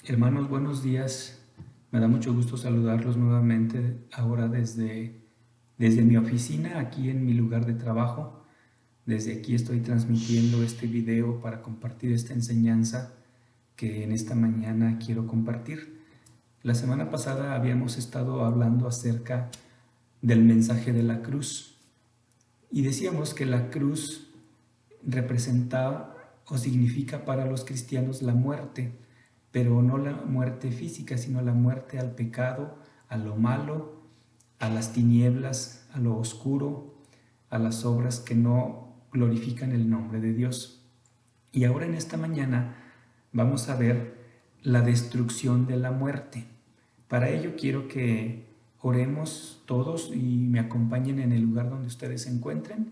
Hermanos, buenos días. Me da mucho gusto saludarlos nuevamente ahora desde mi oficina, aquí en mi lugar de trabajo. Desde aquí estoy transmitiendo este video para compartir esta enseñanza que en esta mañana quiero compartir. La semana pasada habíamos estado hablando acerca del mensaje de la cruz y decíamos que la cruz representa o significa para los cristianos la muerte, pero no la muerte física, sino la muerte al pecado, a lo malo, a las tinieblas, a lo oscuro, a las obras que no glorifican el nombre de Dios. Y ahora en esta mañana vamos a ver la destrucción de la muerte. Para ello quiero que oremos todos y me acompañen en el lugar donde ustedes se encuentren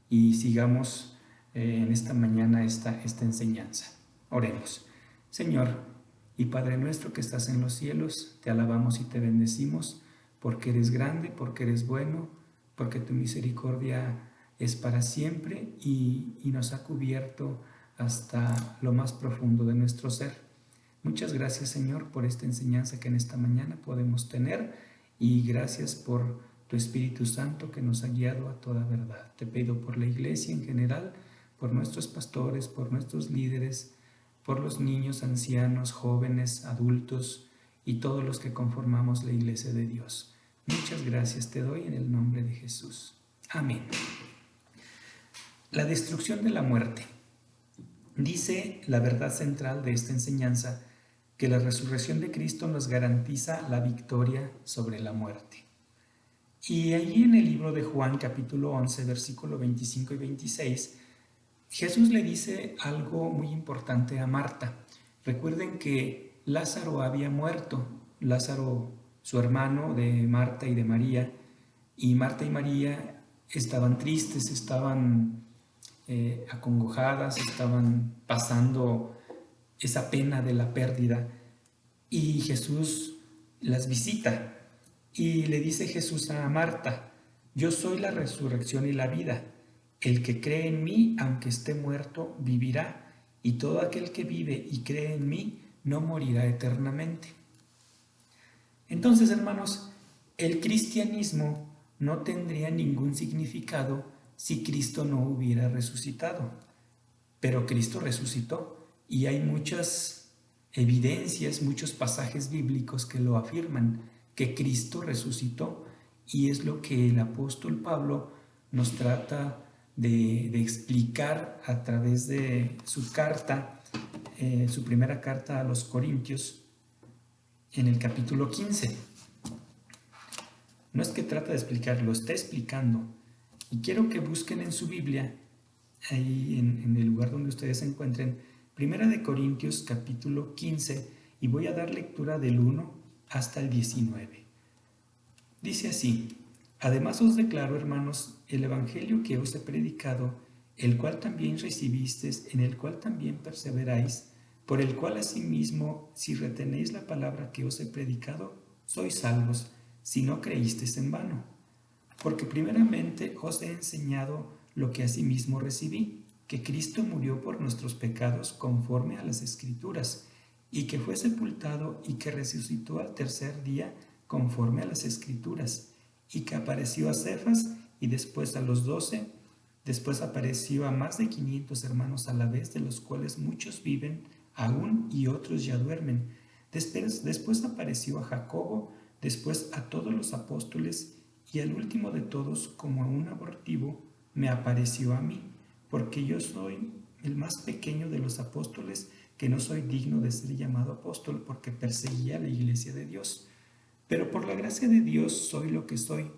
y sigamos en esta mañana esta enseñanza. Oremos. Señor y Padre nuestro que estás en los cielos, te alabamos y te bendecimos porque eres grande, porque eres bueno, porque tu misericordia es para siempre y nos ha cubierto hasta lo más profundo de nuestro ser. Muchas gracias, Señor, por esta enseñanza que en esta mañana podemos tener y gracias por tu Espíritu Santo que nos ha guiado a toda verdad. Te pido por la iglesia en general, por nuestros pastores, por nuestros líderes, por los niños, ancianos, jóvenes, adultos y todos los que conformamos la iglesia de Dios. Muchas gracias te doy en el nombre de Jesús. Amén. La destrucción de la muerte. Dice la verdad central de esta enseñanza que la resurrección de Cristo nos garantiza la victoria sobre la muerte. Y allí en el libro de Juan capítulo 11, versículo 25 y 26, Jesús le dice algo muy importante a Marta. Recuerden que Lázaro había muerto, Lázaro, su hermano de Marta y de María, y Marta y María estaban tristes, estaban acongojadas, estaban pasando esa pena de la pérdida y Jesús las visita y le dice Jesús a Marta: yo soy la resurrección y la vida, el que cree en mí aunque esté muerto vivirá, y todo aquel que vive y cree en mí no morirá eternamente. Entonces, hermanos, el cristianismo no tendría ningún significado si Cristo no hubiera resucitado. Pero Cristo resucitó y hay muchas evidencias, muchos pasajes bíblicos que lo afirman, que Cristo resucitó, y es lo que el apóstol Pablo nos trata de explicar a través de su carta, su primera carta a los Corintios, en el capítulo 15. No es que trata de explicar, lo está explicando. Y quiero que busquen en su Biblia, ahí en el lugar donde ustedes se encuentren, Primera de Corintios capítulo 15, y voy a dar lectura del 1 hasta el 19. Dice así: además os declaro, hermanos, el evangelio que os he predicado, el cual también recibisteis, en el cual también perseveráis, por el cual asimismo, si retenéis la palabra que os he predicado, sois salvos, si no creísteis en vano. Porque primeramente os he enseñado lo que asimismo recibí, que Cristo murió por nuestros pecados conforme a las Escrituras, y que fue sepultado y que resucitó al tercer día conforme a las Escrituras, y que apareció a Cefas y después a los 12, después apareció a más de 500 hermanos a la vez, de los cuales muchos viven aún y otros ya duermen. Después apareció a Jacobo, después a todos los apóstoles, y al último de todos, como a un abortivo, me apareció a mí, porque yo soy el más pequeño de los apóstoles, que no soy digno de ser llamado apóstol, porque perseguía la iglesia de Dios. Pero por la gracia de Dios soy lo que soy,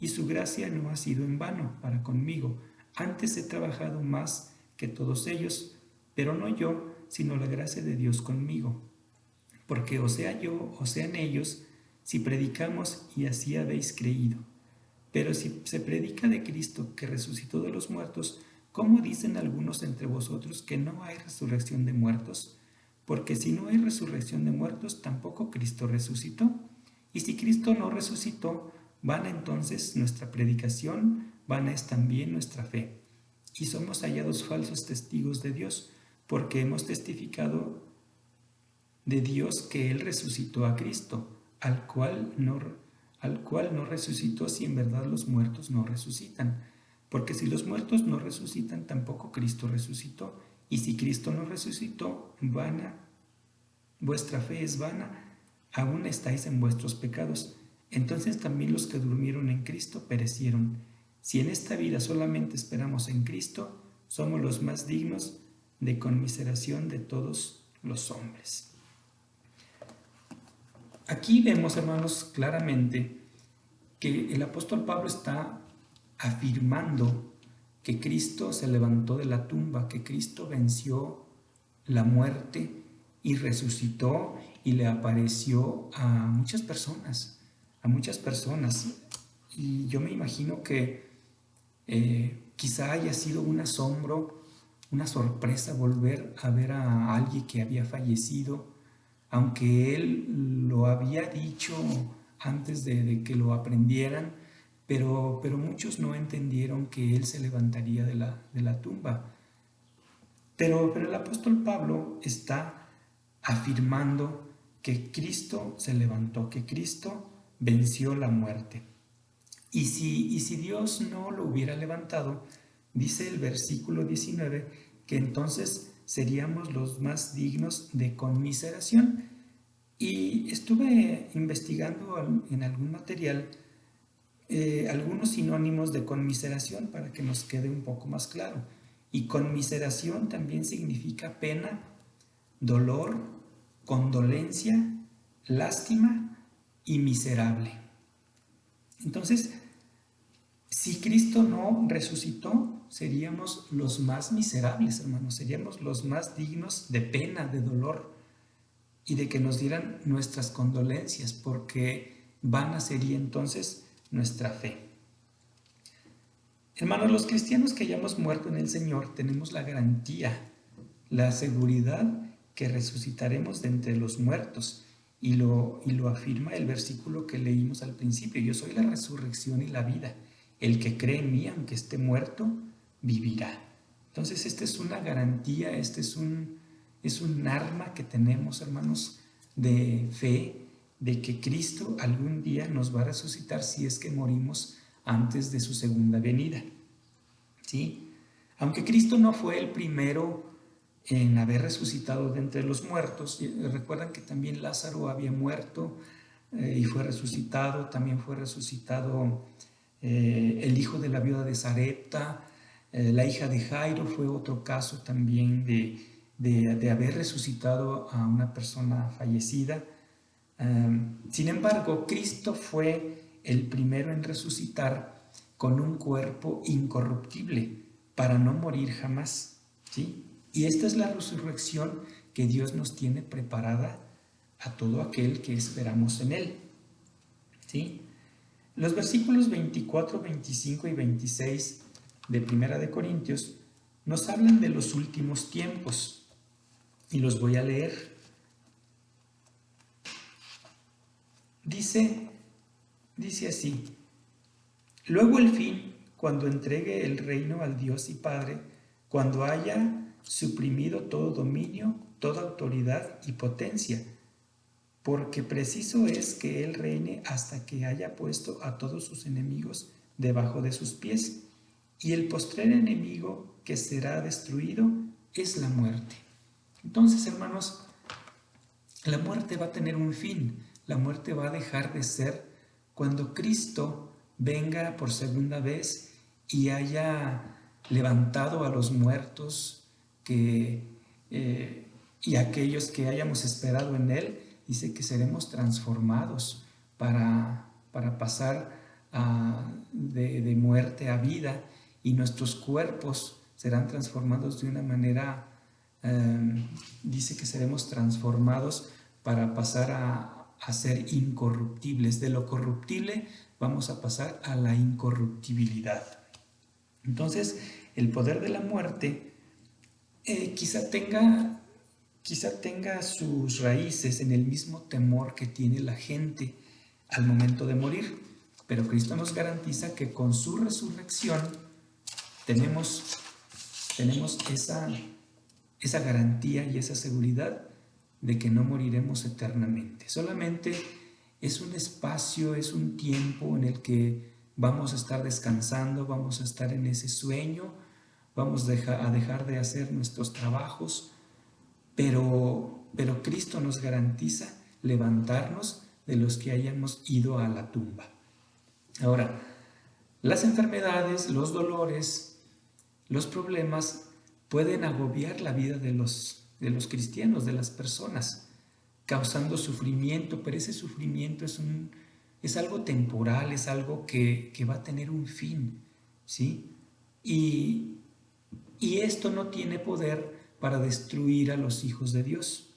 y su gracia no ha sido en vano para conmigo. Antes he trabajado más que todos ellos, pero no yo, sino la gracia de Dios conmigo. Porque o sea yo, o sean ellos, si predicamos y así habéis creído. Pero si se predica de Cristo que resucitó de los muertos, ¿cómo dicen algunos entre vosotros que no hay resurrección de muertos? Porque si no hay resurrección de muertos, tampoco Cristo resucitó. Y si Cristo no resucitó, vana entonces nuestra predicación, vana es también nuestra fe. Y somos hallados falsos testigos de Dios, porque hemos testificado de Dios que Él resucitó a Cristo, al cual no resucitó si en verdad los muertos no resucitan. Porque si los muertos no resucitan, tampoco Cristo resucitó. Y si Cristo no resucitó, vuestra fe es vana, aún estáis en vuestros pecados. Entonces también los que durmieron en Cristo perecieron. Si en esta vida solamente esperamos en Cristo, somos los más dignos de conmiseración de todos los hombres. Aquí vemos, hermanos, claramente que el apóstol Pablo está afirmando que Cristo se levantó de la tumba, que Cristo venció la muerte y resucitó y le apareció a muchas personas, Y yo me imagino que quizá haya sido un asombro, una sorpresa volver a ver a alguien que había fallecido, aunque él lo había dicho antes de que lo aprendieran, pero muchos no entendieron que él se levantaría de la tumba. Pero el apóstol Pablo está afirmando que Cristo se levantó, que Cristo venció la muerte. Y si Dios no lo hubiera levantado, dice el versículo 19, que entonces seríamos los más dignos de conmiseración. Y estuve investigando en algún material algunos sinónimos de conmiseración para que nos quede un poco más claro. Y conmiseración también significa pena, dolor, condolencia, lástima y miserable. Entonces, si Cristo no resucitó, seríamos los más miserables, hermanos, seríamos los más dignos de pena, de dolor y de que nos dieran nuestras condolencias, porque vana sería entonces nuestra fe. Hermanos, los cristianos que hayamos muerto en el Señor tenemos la garantía, la seguridad que resucitaremos de entre los muertos. Y lo afirma el versículo que leímos al principio: yo soy la resurrección y la vida. El que cree en mí, aunque esté muerto, vivirá. Entonces esta es una garantía, este es un arma que tenemos, hermanos, de fe, de que Cristo algún día nos va a resucitar si es que morimos antes de su segunda venida. ¿Sí? Aunque Cristo no fue el primero en haber resucitado de entre los muertos, recuerdan que también Lázaro había muerto y fue resucitado, también fue resucitado el hijo de la viuda de Sarepta, la hija de Jairo fue otro caso también de haber resucitado a una persona fallecida. Sin embargo, Cristo fue el primero en resucitar con un cuerpo incorruptible para no morir jamás, ¿sí? Y esta es la resurrección que Dios nos tiene preparada a todo aquel que esperamos en Él, ¿sí? Los versículos 24, 25 y 26 de Primera de Corintios nos hablan de los últimos tiempos y los voy a leer. Dice así: luego el fin, cuando entregue el reino al Dios y Padre, cuando haya suprimido todo dominio, toda autoridad y potencia, porque preciso es que Él reine hasta que haya puesto a todos sus enemigos debajo de sus pies. Y el postrer enemigo que será destruido es la muerte. Entonces, hermanos, la muerte va a tener un fin. La muerte va a dejar de ser cuando Cristo venga por segunda vez y haya levantado a los muertos y aquellos que hayamos esperado en Él. Dice que seremos transformados para pasar de muerte a vida, y nuestros cuerpos serán transformados de una manera, dice que seremos transformados para pasar a ser incorruptibles. De lo corruptible vamos a pasar a la incorruptibilidad. Entonces, el poder de la muerte quizá tenga sus raíces en el mismo temor que tiene la gente al momento de morir, pero Cristo nos garantiza que con su resurrección tenemos esa garantía y esa seguridad de que no moriremos eternamente. Solamente es un espacio, es un tiempo en el que vamos a estar descansando, vamos a estar en ese sueño, vamos a dejar de hacer nuestros trabajos, pero Cristo nos garantiza levantarnos de los que hayamos ido a la tumba. Ahora, las enfermedades, los dolores, los problemas pueden agobiar la vida de los cristianos, de las personas, causando sufrimiento, pero ese sufrimiento es algo temporal, es algo que va a tener un fin, ¿sí? Y esto no tiene poder para destruir a los hijos de Dios,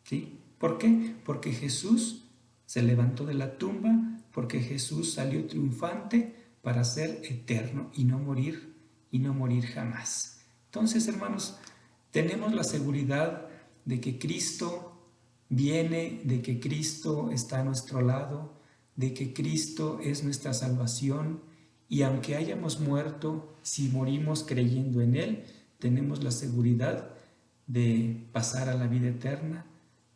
¿sí? ¿Por qué? Porque Jesús se levantó de la tumba, porque Jesús salió triunfante para ser eterno y no morir jamás. Entonces, hermanos, tenemos la seguridad de que Cristo viene, de que Cristo está a nuestro lado, de que Cristo es nuestra salvación, y aunque hayamos muerto, si morimos creyendo en Él, tenemos la seguridad de pasar a la vida eterna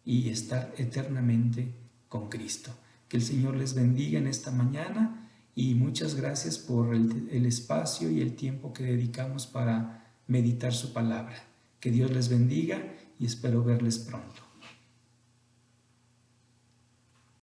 y estar eternamente con Cristo. Que el Señor les bendiga en esta mañana y muchas gracias por el espacio y el tiempo que dedicamos para meditar su palabra. Que Dios les bendiga y espero verles pronto.